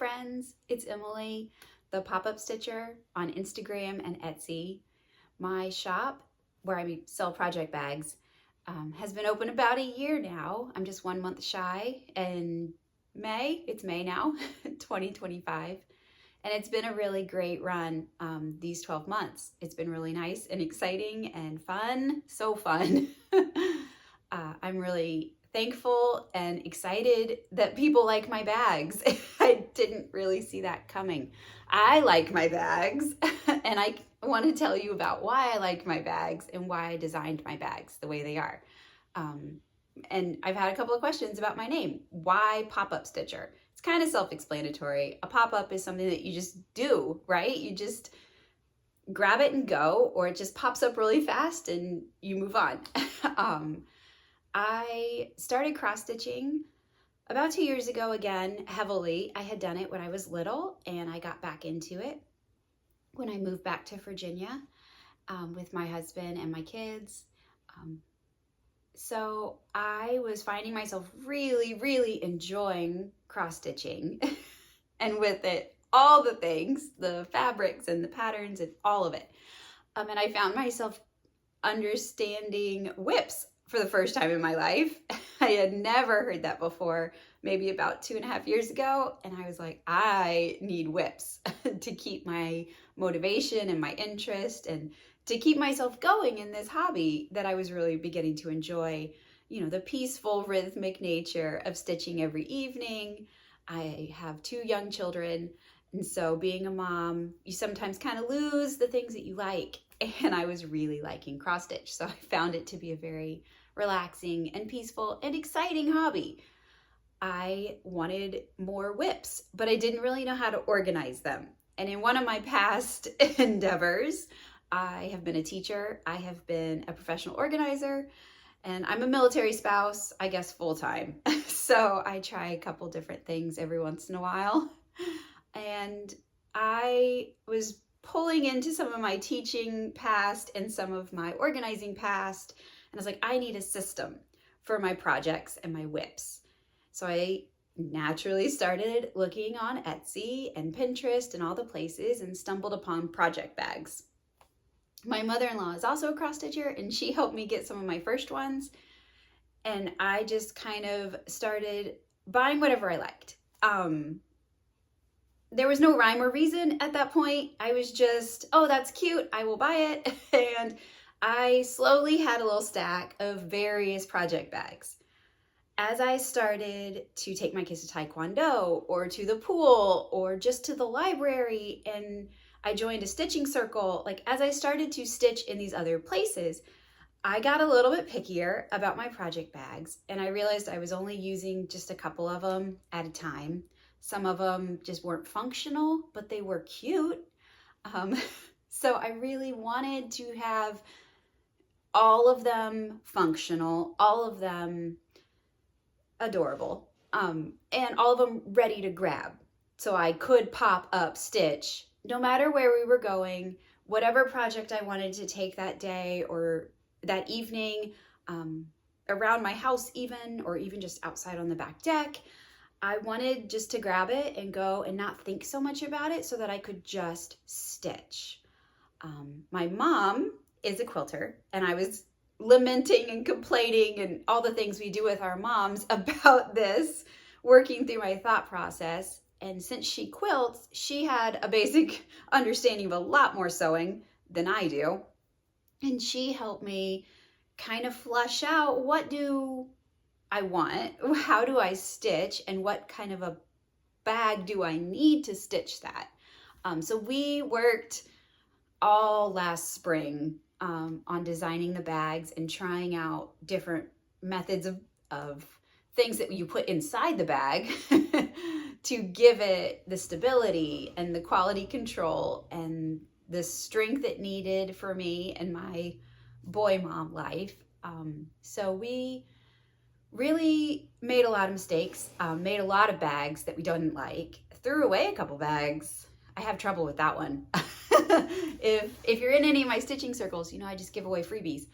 friends, it's Emily, the pop-up stitcher on Instagram and Etsy. My shop, where I sell project bags, has been open about a year now. I'm just 1 month shy, and it's May now, 2025. And it's been a really great run these 12 months. It's been really nice and exciting and fun, so fun. I'm really thankful and excited that people like my bags. I didn't really see that coming. I like my bags, and I want to tell you about why I like my bags and why I designed my bags the way they are. And I've had a couple of questions about my name. Why pop-up stitcher? It's kind of self-explanatory. A pop-up is something that you just do, right? You just grab it and go, or it just pops up really fast and you move on. I started cross-stitching about 2 years ago again, heavily. I had done it when I was little, and I got back into it when I moved back to Virginia with my husband and my kids. So I was finding myself really, really enjoying cross-stitching and with it, all the things, the fabrics and the patterns and all of it. And I found myself understanding whips for the first time in my life. I had never heard that before, maybe about 2.5 years ago. And I was like, I need whips to keep my motivation and my interest and to keep myself going in this hobby that I was really beginning to enjoy. You know, the peaceful rhythmic nature of stitching every evening. I have 2 young children. And so being a mom, you sometimes kind of lose the things that you like. And I was really liking cross stitch. So I found it to be a very relaxing and peaceful and exciting hobby. I wanted more whips, but I didn't really know how to organize them. And in one of my past endeavors, I have been a teacher, I have been a professional organizer, and I'm a military spouse, I guess full-time. So I try a couple different things every once in a while. And I was pulling into some of my teaching past and some of my organizing past. And I was like, I need a system for my projects and my whips. So I naturally started looking on Etsy and Pinterest and all the places and stumbled upon project bags. My mother-in-law is also a cross-stitcher, and she helped me get some of my first ones. And I just kind of started buying whatever I liked. There was no rhyme or reason at that point. I was just, oh, that's cute, I will buy it. And I slowly had a little stack of various project bags. As I started to take my kids to Taekwondo or to the pool or just to the library, and I joined a stitching circle, like as I started to stitch in these other places, I got a little bit pickier about my project bags, and I realized I was only using just a couple of them at a time. Some of them just weren't functional, but they were cute. So I really wanted to have all of them functional, all of them adorable, and all of them ready to grab. So I could pop up stitch no matter where we were going, whatever project I wanted to take that day or that evening, around my house even, or even just outside on the back deck. I wanted just to grab it and go and not think so much about it so that I could just stitch. My mom is a quilter, and I was lamenting and complaining and all the things we do with our moms about this, working through my thought process. And since she quilts, she had a basic understanding of a lot more sewing than I do. And she helped me kind of flush out, what do I want? How do I stitch? And what kind of a bag do I need to stitch that? So we worked all last spring on designing the bags and trying out different methods of things that you put inside the bag to give it the stability and the quality control and the strength it needed for me and my boy mom life. So we really made a lot of mistakes, made a lot of bags that we didn't like, threw away a couple bags. I have trouble with that one. If you're in any of my stitching circles, you know, I just give away freebies.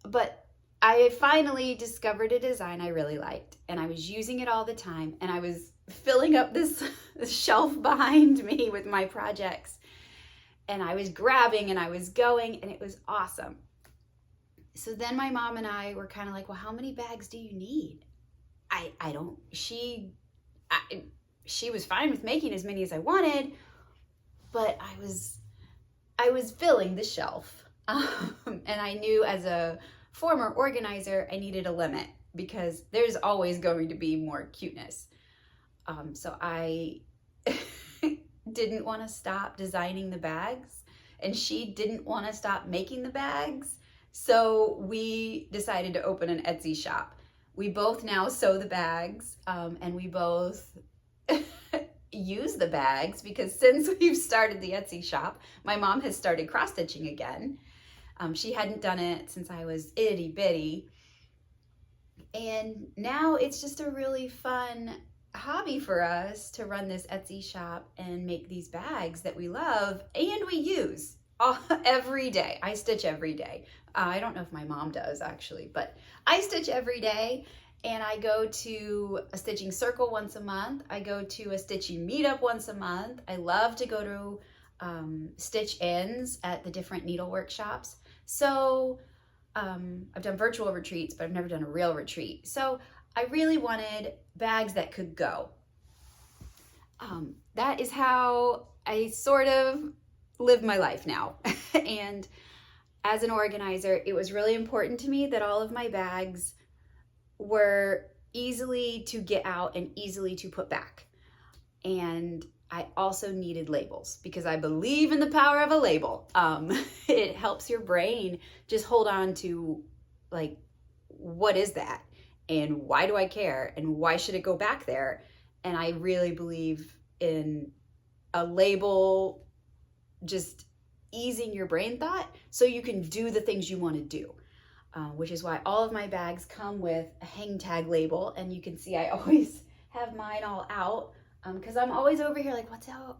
But I finally discovered a design I really liked, and I was using it all the time, and I was filling up this shelf behind me with my projects, and I was grabbing and I was going, and it was awesome. So then my mom and I were kind of like, well, how many bags do you need? She was fine with making as many as I wanted, but I was filling the shelf. And I knew as a former organizer, I needed a limit because there's always going to be more cuteness. So I didn't want to stop designing the bags, and she didn't want to stop making the bags. So we decided to open an Etsy shop. We both now sew the bags, and we both use the bags because since we've started the Etsy shop, my mom has started cross-stitching again. She hadn't done it since I was itty bitty. And now it's just a really fun hobby for us to run this Etsy shop and make these bags that we love and we use every day. I stitch every day. I don't know if my mom does actually, but I stitch every day, and I go to a stitching circle once a month. I go to a stitching meetup once a month. I love to go to stitch ins at the different needle workshops. So I've done virtual retreats, but I've never done a real retreat. So I really wanted bags that could go. That is how I sort of live my life now. And as an organizer, it was really important to me that all of my bags were easily to get out and easily to put back. And I also needed labels because I believe in the power of a label. It helps your brain just hold on to, like, what is that? And why do I care? And why should it go back there? And I really believe in a label just easing your brain thought so you can do the things you want to do, which is why all of my bags come with a hang tag label. And you can see I always have mine all out because I'm always over here like,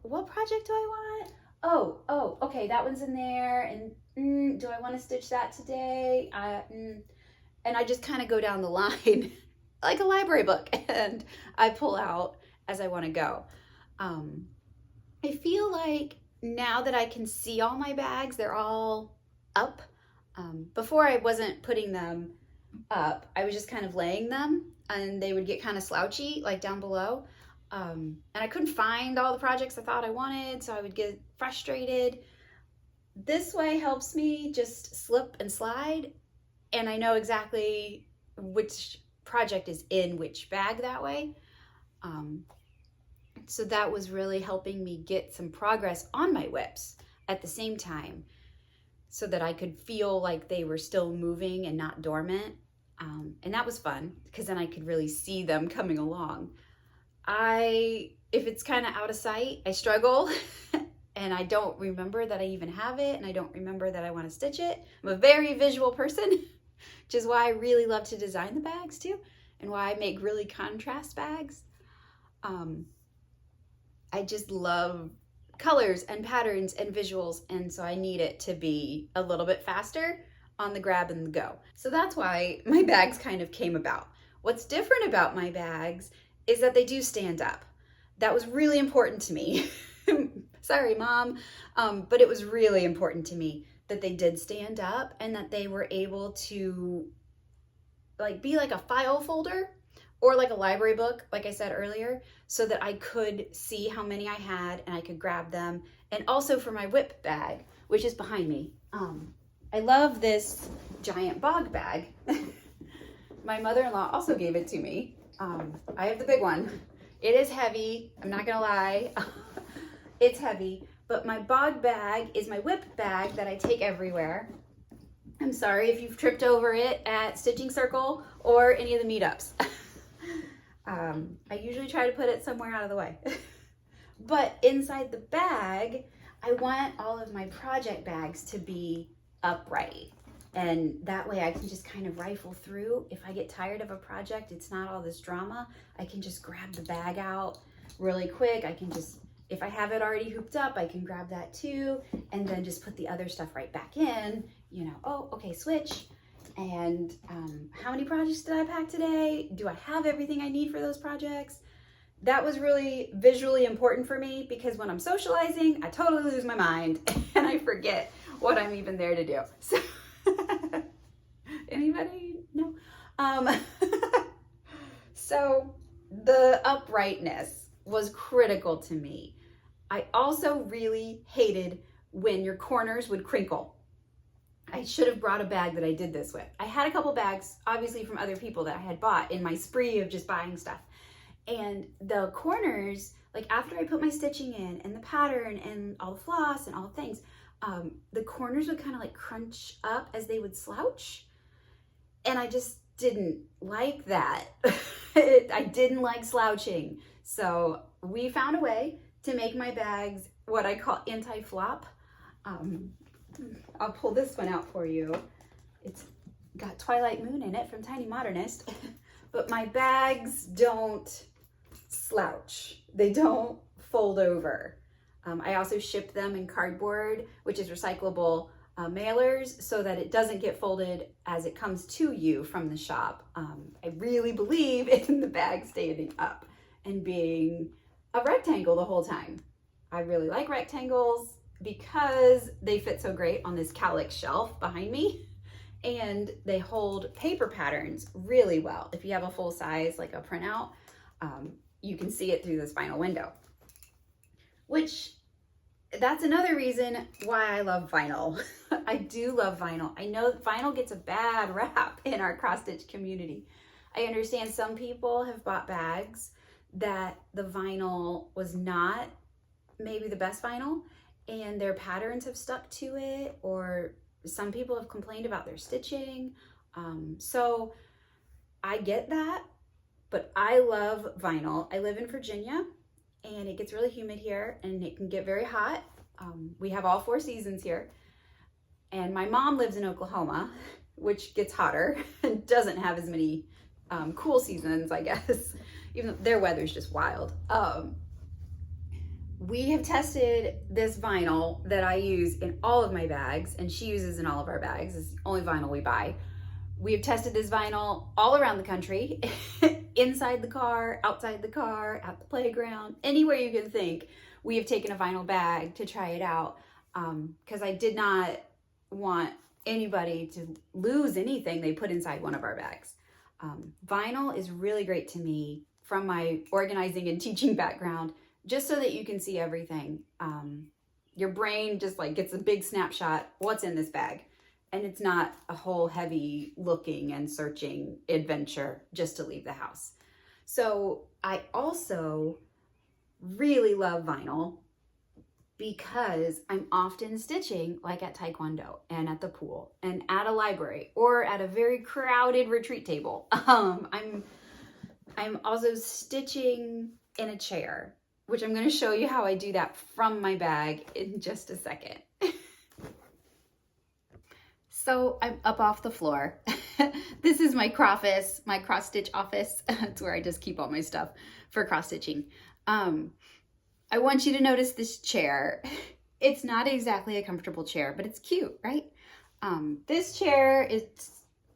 what project do I want? Oh, okay, that one's in there. And do I want to stitch that today? And I just kind of go down the line like a library book, and I pull out as I want to go. I feel like now that I can see all my bags, they're all up. Before I wasn't putting them up, I was just kind of laying them, and they would get kind of slouchy, like down below. And I couldn't find all the projects I thought I wanted, so I would get frustrated. This way helps me just slip and slide, and I know exactly which project is in which bag that way. So that was really helping me get some progress on my whips at the same time so that I could feel like they were still moving and not dormant. And that was fun because then I could really see them coming along. If it's kind of out of sight, I struggle and I don't remember that I even have it, and I don't remember that I want to stitch it. I'm a very visual person, which is why I really love to design the bags too, and why I make really contrast bags. I just love colors and patterns and visuals, and so I need it to be a little bit faster on the grab and the go. So that's why my bags kind of came about. What's different about my bags is that they do stand up. That was really important to me. Sorry, Mom, but it was really important to me that they did stand up and that they were able to be like a file folder or like a library book, like I said earlier, so that I could see how many I had and I could grab them. And also for my whip bag, which is behind me. I love this giant bog bag. My mother-in-law also gave it to me. I have the big one. It is heavy, I'm not gonna lie. It's heavy, but my bog bag is my whip bag that I take everywhere. I'm sorry if you've tripped over it at Stitching Circle or any of the meetups. I usually try to put it somewhere out of the way. But inside the bag, I want all of my project bags to be upright. And that way I can just kind of rifle through. If I get tired of a project, it's not all this drama. I can just grab the bag out really quick. I can just, if I have it already hooped up, I can grab that too, and then just put the other stuff right back in, oh, okay, switch, and how many projects did I pack today? Do I have everything I need for those projects? That was really visually important for me because when I'm socializing, I totally lose my mind and I forget what I'm even there to do. So, anybody? No? So the uprightness was critical to me. I also really hated when your corners would crinkle. I should have brought a bag that I did this with. I had a couple bags, obviously from other people that I had bought in my spree of just buying stuff. And the corners, like after I put my stitching in and the pattern and all the floss and all the things, the corners would kind of like crunch up as they would slouch. And I just didn't like that. I didn't like slouching. So we found a way to make my bags what I call anti-flop. I'll pull this one out for you. It's got Twilight Moon in it from Tiny Modernist, but my bags don't slouch. They don't fold over. I also ship them in cardboard, which is recyclable mailers, so that it doesn't get folded as it comes to you from the shop. I really believe in the bag standing up and being a rectangle the whole time. I really like rectangles because they fit so great on this kallax shelf behind me, and they hold paper patterns really well. If you have a full size, like a printout, you can see it through this vinyl window, which that's another reason why I love vinyl. I do love vinyl. I know vinyl gets a bad rap in our cross stitch community. I understand some people have bought bags that the vinyl was not maybe the best vinyl and their patterns have stuck to it, or some people have complained about their stitching. So I get that, but I love vinyl. I live in Virginia and it gets really humid here and it can get very hot. We have all 4 seasons here. And my mom lives in Oklahoma, which gets hotter and doesn't have as many cool seasons, I guess, even though their weather's just wild. We have tested this vinyl that I use in all of my bags, and she uses in all of our bags. It's the only vinyl we buy. We have tested this vinyl all around the country, inside the car, outside the car, at the playground, anywhere you can think. We have taken a vinyl bag to try it out because I did not want anybody to lose anything they put inside one of our bags. Vinyl is really great to me from my organizing and teaching background, just so that you can see everything. Your brain just like gets a big snapshot, what's in this bag? And it's not a whole heavy looking and searching adventure just to leave the house. So I also really love vinyl because I'm often stitching like at Taekwondo and at the pool and at a library or at a very crowded retreat table. I'm also stitching in a chair, which I'm going to show you how I do that from my bag in just a second. So I'm up off the floor. This is my cross stitch office. It's where I just keep all my stuff for cross stitching. I want you to notice this chair. It's not exactly a comfortable chair, but it's cute, right? This chair is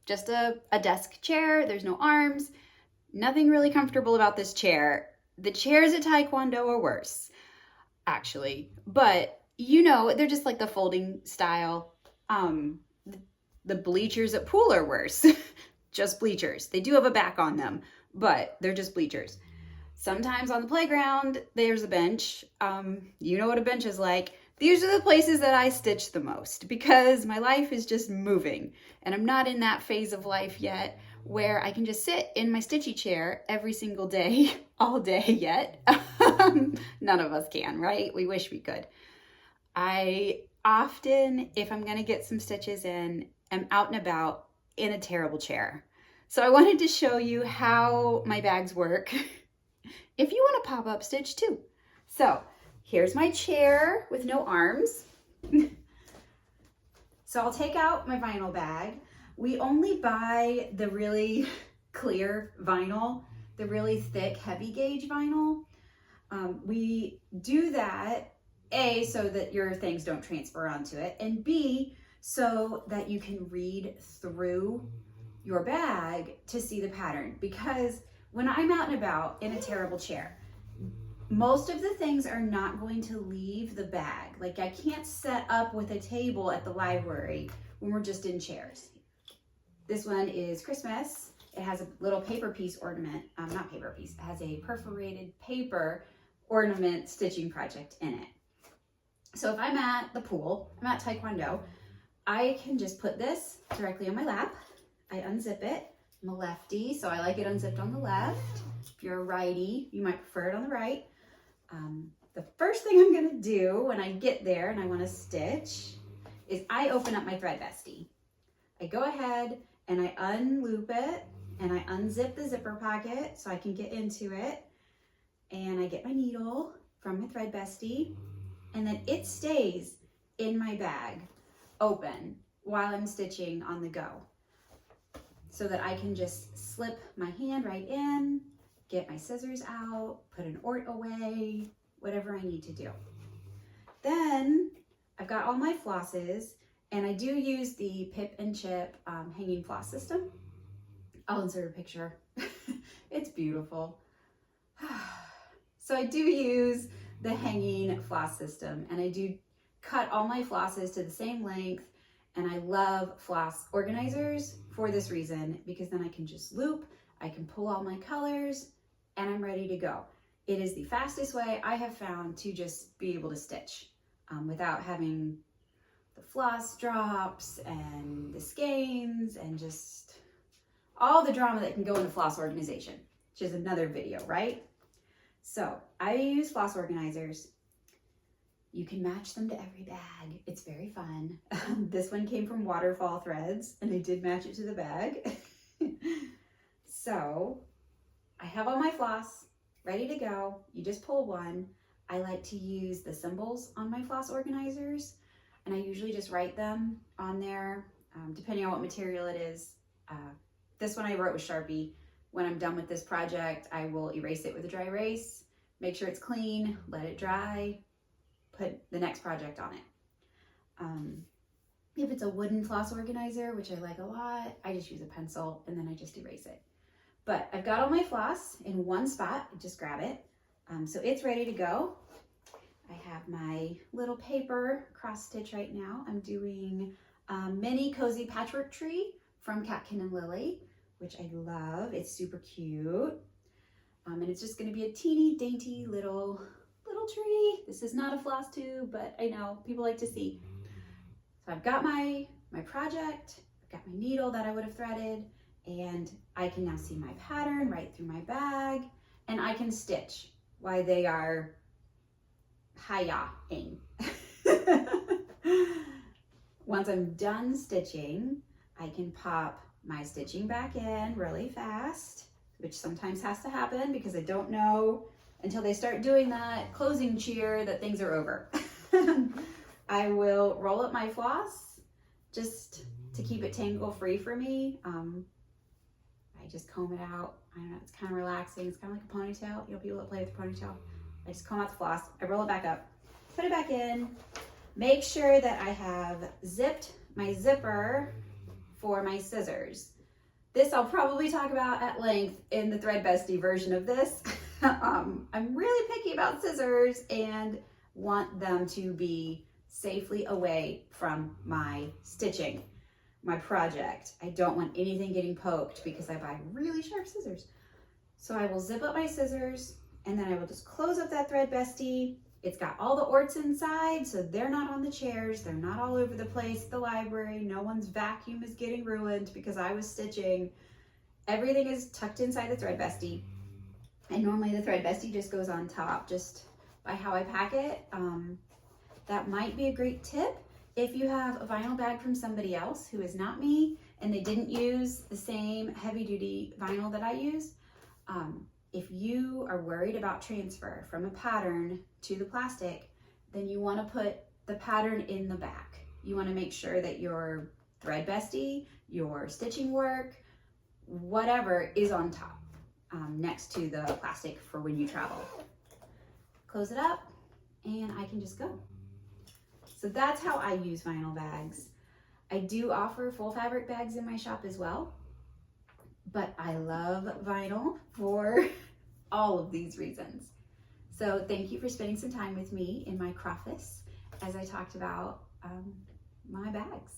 just a desk chair. There's no arms. Nothing really comfortable about this chair. The chairs at Taekwondo are worse, actually. But, you know, they're just like the folding style. The bleachers at pool are worse. Just bleachers. They do have a back on them, but they're just bleachers. Sometimes on the playground, there's a bench. You know what a bench is like. These are the places that I stitch the most because my life is just moving. And I'm not in that phase of life yet where I can just sit in my stitchy chair every single day, all day yet. None of us can, right? We wish we could. I often, if I'm gonna get some stitches in, am out and about in a terrible chair. So I wanted to show you how my bags work if you want to pop up stitch too. So here's my chair with no arms. So I'll take out my vinyl bag. We only buy the really clear vinyl, the really thick, heavy gauge vinyl. We do that, A, so that your things don't transfer onto it, and B, so that you can read through your bag to see the pattern. Because when I'm out and about in a terrible chair, most of the things are not going to leave the bag. Like I can't set up with a table at the library when we're just in chairs. This one is Christmas. It has a little paper piece ornament, not paper piece, it has a perforated paper ornament stitching project in it. So if I'm at the pool, I'm at Taekwondo, I can just put this directly on my lap. I unzip it. I'm a lefty, so I like it unzipped on the left. If you're a righty, you might prefer it on the right. The first thing I'm gonna do when I get there and I wanna stitch is I open up my thread bestie. I go ahead and I unloop it and I unzip the zipper pocket so I can get into it. And I get my needle from my thread bestie, and then it stays in my bag open while I'm stitching on the go, so that I can just slip my hand right in, get my scissors out, put an ort away, whatever I need to do. Then I've got all my flosses, and I do use the Pip and Chip hanging floss system. I'll insert a picture. It's beautiful. So I do use the hanging floss system, and I do cut all my flosses to the same length, and I love floss organizers for this reason, because then I can just loop, I can pull all my colors, and I'm ready to go. It is the fastest way I have found to just be able to stitch without having the floss drops and the skeins and just all the drama that can go into floss organization, which is another video, right? So I use floss organizers. You can match them to every bag. It's very fun. This one came from Waterfall Threads, and I did match it to the bag. So I have all my floss ready to go. You just pull one. I like to use the symbols on my floss organizers, and I usually just write them on there, depending on what material it is. This one I wrote with Sharpie. When I'm done with this project, I will erase it with a dry erase, make sure it's clean, let it dry, put the next project on it. If it's a wooden floss organizer, which I like a lot, I just use a pencil and then I just erase it. But I've got all my floss in one spot, just grab it. So it's ready to go. I have my little paper cross stitch right now. I'm doing a mini cozy patchwork tree from Catkin and Lily, which I love. It's super cute. And it's just gonna be a teeny dainty little tree. This is not a floss tube, but I know people like to see. So I've got my project, I've got my needle that I would have threaded, and I can now see my pattern right through my bag, and I can stitch while they are hi-ya-ing. Once I'm done stitching, I can pop my stitching back in really fast, which sometimes has to happen because I don't know until they start doing that closing cheer that things are over. I will roll up my floss just to keep it tangle free for me. I just comb it out. I don't know, it's kind of relaxing. It's kind of like a ponytail. You know, people that play with the ponytail. I just comb out the floss, I roll it back up, put it back in, make sure that I have zipped my zipper for my scissors. This I'll probably talk about at length in the Thread Bestie version of this. I'm really picky about scissors and want them to be safely away from my stitching, my project. I don't want anything getting poked because I buy really sharp scissors. So I will zip up my scissors and then I will just close up that Thread Bestie. It's got all the orts inside, so they're not on the chairs. They're not all over the place at the library. No one's vacuum is getting ruined because I was stitching. Everything is tucked inside the Thread Bestie. And normally the Thread Bestie just goes on top just by how I pack it. That might be a great tip if you have a vinyl bag from somebody else who is not me and they didn't use the same heavy duty vinyl that I use. If you are worried about transfer from a pattern to the plastic, then you want to put the pattern in the back. You want to make sure that your Thread Bestie, your stitching work, whatever is on top, next to the plastic for when you travel. Close it up and I can just go. So that's how I use vinyl bags. I do offer full fabric bags in my shop as well, but I love vinyl for all of these reasons. So thank you for spending some time with me in my croffice as I talked about my bags.